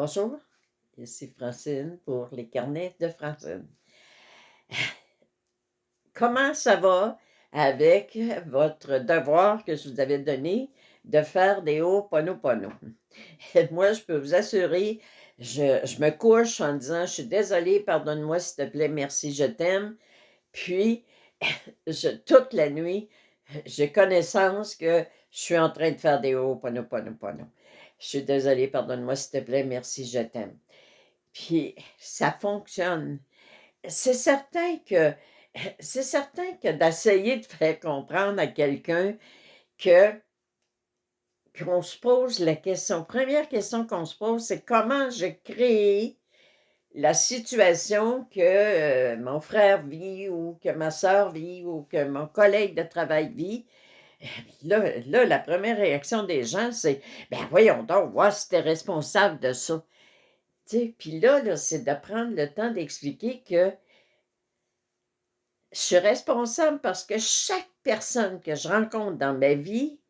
Bonjour, ici Francine pour les carnets de Francine. Comment ça va avec votre devoir que je vous avais donné de faire des Ho'oponopono? Moi, je peux vous assurer, je me couche en disant: «Je suis désolée, pardonne-moi, s'il te plaît, merci, je t'aime». Puis, toute la nuit, j'ai connaissance que je suis en train de faire des Ho'oponopono. «Je suis désolée, pardonne-moi, s'il te plaît, merci, je t'aime». Puis ça fonctionne. C'est certain que c'est certain que d'essayer de faire comprendre à quelqu'un que qu'on se pose la question première question qu'on se pose, c'est comment j'ai créé la situation que, mon frère vit ou que ma sœur vit ou que mon collègue de travail vit. Là, la première réaction des gens, c'est: «Ben, voyons donc, voir si tu responsable de ça». Tu sais? Puis là, c'est de prendre le temps d'expliquer que je suis responsable parce que chaque personne que je rencontre dans ma vie,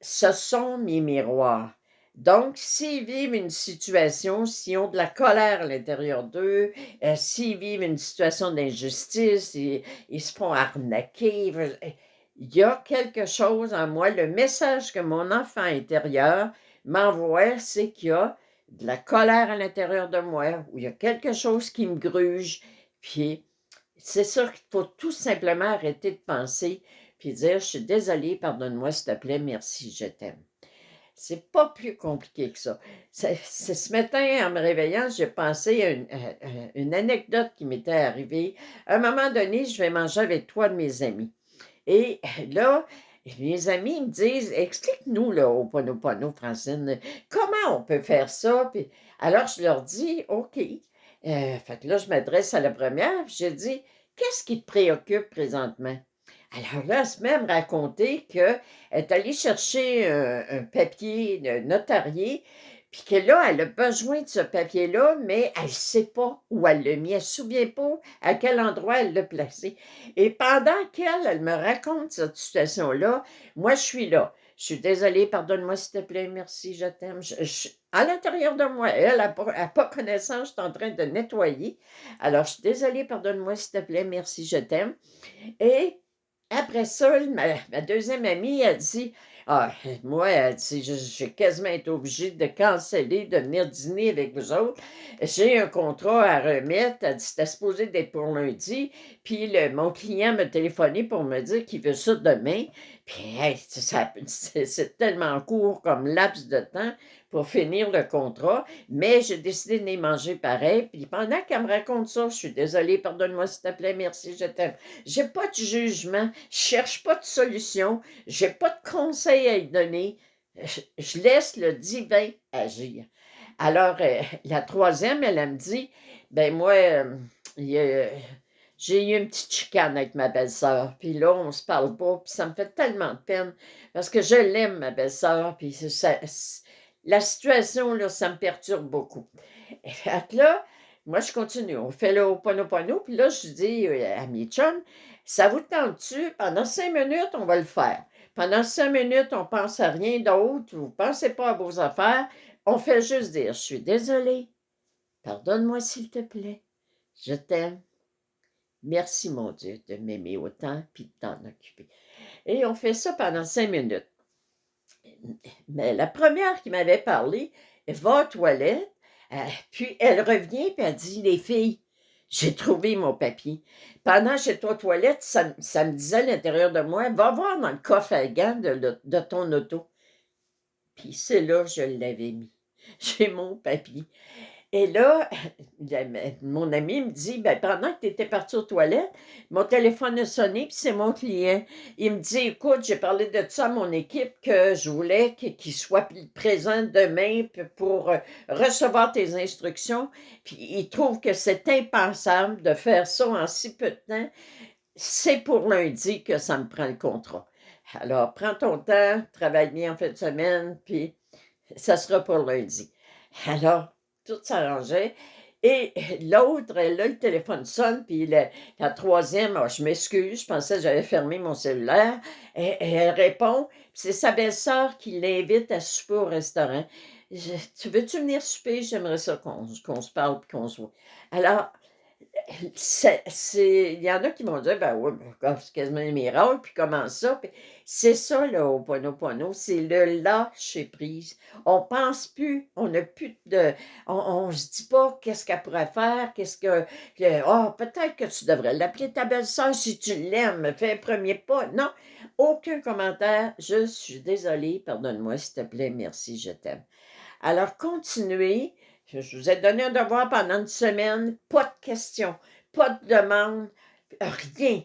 ce sont mes miroirs. Donc, s'ils vivent une situation, s'ils ont de la colère à l'intérieur d'eux, s'ils vivent une situation d'injustice, ils se font arnaquer, il y a quelque chose en moi. Le message que mon enfant intérieur m'envoie, c'est qu'il y a de la colère à l'intérieur de moi, ou il y a quelque chose qui me gruge. Puis c'est sûr qu'il faut tout simplement arrêter de penser, puis dire: «Je suis désolé, pardonne-moi, s'il te plaît, merci, je t'aime». C'est pas plus compliqué que ça. C'est ce matin, en me réveillant, j'ai pensé à une anecdote qui m'était arrivée. À un moment donné, je vais manger avec 3 de mes amis et là, mes amis me disent: «Explique-nous le Ho'oponopono, Francine, comment on peut faire ça?» Puis alors je leur dis: «OK». Fait que là, je m'adresse à la première, puis je dis: «Qu'est-ce qui te préoccupe présentement?» Alors là, elle se met à me raconter qu'elle est allée chercher un papier notarié, puis que là, elle a besoin de ce papier-là, mais elle ne sait pas où elle l'a mis. Elle ne se souvient pas à quel endroit elle l'a placé. Et pendant elle me raconte cette situation-là, moi, je suis là. Je suis désolée, pardonne-moi, s'il te plaît, merci, je t'aime. À l'intérieur de moi, elle n'a pas connaissance, je suis en train de nettoyer. Alors, je suis désolée, pardonne-moi, s'il te plaît, merci, je t'aime. Et après ça, ma 2e amie, elle dit: «Ah, moi», elle dit: J'ai quasiment été obligée de canceller, de venir dîner avec vous autres. J'ai un contrat à remettre». Elle dit: «C'était supposé d'être pour lundi, puis mon client m'a téléphoné pour me dire qu'il veut ça demain». Puis hey, c'est tellement court comme laps de temps pour finir le contrat, mais j'ai décidé de les manger pareil. Puis pendant qu'elle me raconte ça: «Je suis désolée, pardonne-moi, s'il te plaît, merci, je t'aime». J'ai pas de jugement, je cherche pas de solution, j'ai pas de conseils à lui donner. Je laisse le divin agir. Alors, la troisième, elle me dit: «Ben moi, il y a j'ai eu une petite chicane avec ma belle-sœur, puis là, on se parle pas, puis ça me fait tellement de peine parce que je l'aime, ma belle-sœur, puis c'est ça la situation, là, ça me perturbe beaucoup». Et fait que là, moi, je continue. On fait le Ho'oponopono, puis là, je dis, à mes chums: «Ça vous tente-tu? Pendant 5 minutes, on va le faire. Pendant 5 minutes, on pense à rien d'autre, vous pensez pas à vos affaires. On fait juste dire: "Je suis désolé, pardonne-moi s'il te plaît, je t'aime. Merci mon Dieu de m'aimer autant puis de t'en occuper"». Et on fait ça pendant 5 minutes. Mais la première qui m'avait parlé, elle va aux toilettes, puis elle revient puis elle dit: «Les filles, j'ai trouvé mon papier». Pendant que j'étais aux toilettes, ça me disait à l'intérieur de moi: «Va voir dans le coffre à gants de ton auto». Puis c'est là que je l'avais mis. J'ai mon papier. Et là, mon ami me dit: «Ben, pendant que tu étais parti aux toilettes, mon téléphone a sonné, puis c'est mon client. Il me dit: "Écoute, j'ai parlé de ça à mon équipe que je voulais qu'il soit présent demain pour, recevoir tes instructions, puis il trouve que c'est impensable de faire ça en si peu de temps. C'est pour lundi que ça me prend le contrat. Alors prends ton temps, travaille bien en fin de semaine, puis ça sera pour lundi». Alors, tout s'arrangeait et l'autre, là, le téléphone sonne, puis la troisième, je m'excuse, je pensais que j'avais fermé mon cellulaire. Et elle répond, puis c'est sa belle-sœur qui l'invite à souper au restaurant. Tu veux-tu venir souper? J'aimerais ça qu'on se parle puis qu'on se voit. Alors, il y en a qui m'ont dit: «Ben oui, ben, comme c'est quasiment un miracle, puis comment ça?» Puis c'est ça le Ho'oponopono, c'est le lâcher prise. On pense plus, on n'a plus de on se dit pas qu'est-ce qu'elle pourrait faire, qu'est-ce que «Ah, peut-être que tu devrais l'appeler ta belle-sœur si tu l'aimes, fais un premier pas». Non, aucun commentaire, juste: «Je suis désolée, pardonne-moi, s'il te plaît, merci, je t'aime». Alors continuez. Je vous ai donné un devoir pendant une semaine, pas de questions, pas de demandes, rien.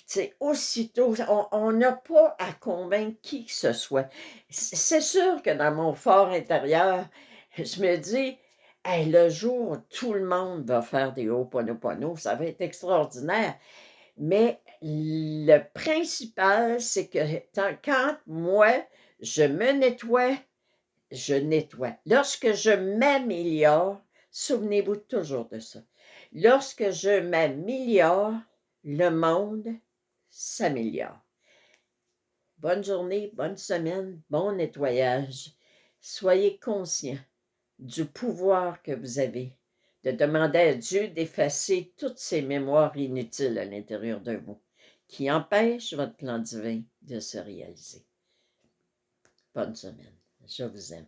C'est aussitôt, on n'a pas à convaincre qui que ce soit. C'est sûr que dans mon fort intérieur, je me dis: «Hey, le jour où tout le monde va faire des Ho'oponopono, ça va être extraordinaire». Mais le principal, c'est que quand moi, je me nettoie, je nettoie. Lorsque je m'améliore, souvenez-vous toujours de ça. Lorsque je m'améliore, le monde s'améliore. Bonne journée, bonne semaine, bon nettoyage. Soyez conscients du pouvoir que vous avez de demander à Dieu d'effacer toutes ces mémoires inutiles à l'intérieur de vous qui empêchent votre plan divin de se réaliser. Bonne semaine. Je vous aime.